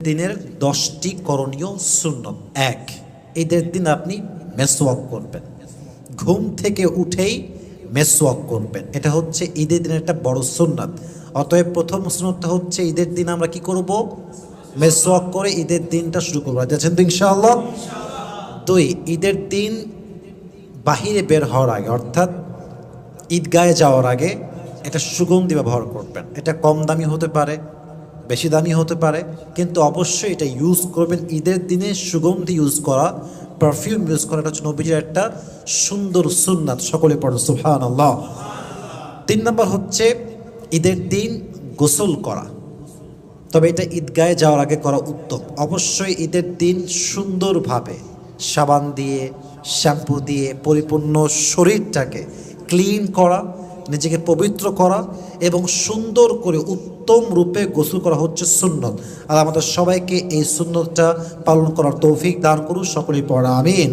দিনের 10টি করণীয় সুন্নত। এক, ঈদের দিন আপনি মেসওয়াক করবেন, ঘুম থেকে উঠেই মেসওয়াক করবেন। এটা হচ্ছে ঈদের দিনের একটা বড় সুন্নাত। অতএব প্রথম সুন্নতটা হচ্ছে ঈদের দিন আমরা কি করব? মেসওয়াক করে ঈদের দিনটা শুরু করবো। যাচ্ছেন তো ইনশাআল্লাহ? দুই, ঈদের দিন বাহিরে বের হওয়ার আগে অর্থাৎ ঈদগাহে যাওয়ার আগে একটা সুগন্ধি ব্যবহার করবেন। এটা কম দামি হতে পারে, বেশি দামি হতে পারে, কিন্তু অবশ্যই এটা ইউজ করবেন। ঈদের দিনে সুগন্ধি ইউজ করা, পারফিউম ইউজ করা, এটা হচ্ছে নবীজির একটা সুন্দর সুন্নাত। সকলে পড়ে সুবহানাল্লাহ। 3 নম্বর হচ্ছে ঈদের দিন গোসল করা, তবে এটা ঈদগাহে যাওয়ার আগে করা উত্তম। অবশ্যই ঈদের দিন সুন্দরভাবে সাবান দিয়ে, শ্যাম্পু দিয়ে পরিপূর্ণ শরীরটাকে ক্লিন করা, নিজেকে পবিত্র করা এবং সুন্দর করে উত্তম রূপে গোসল করা হচ্ছে সুন্নত। আর আমাদের সবাইকে এই সুন্নতটা পালন করার তৌফিক দান করুন। সকলেই পড়া আমিন।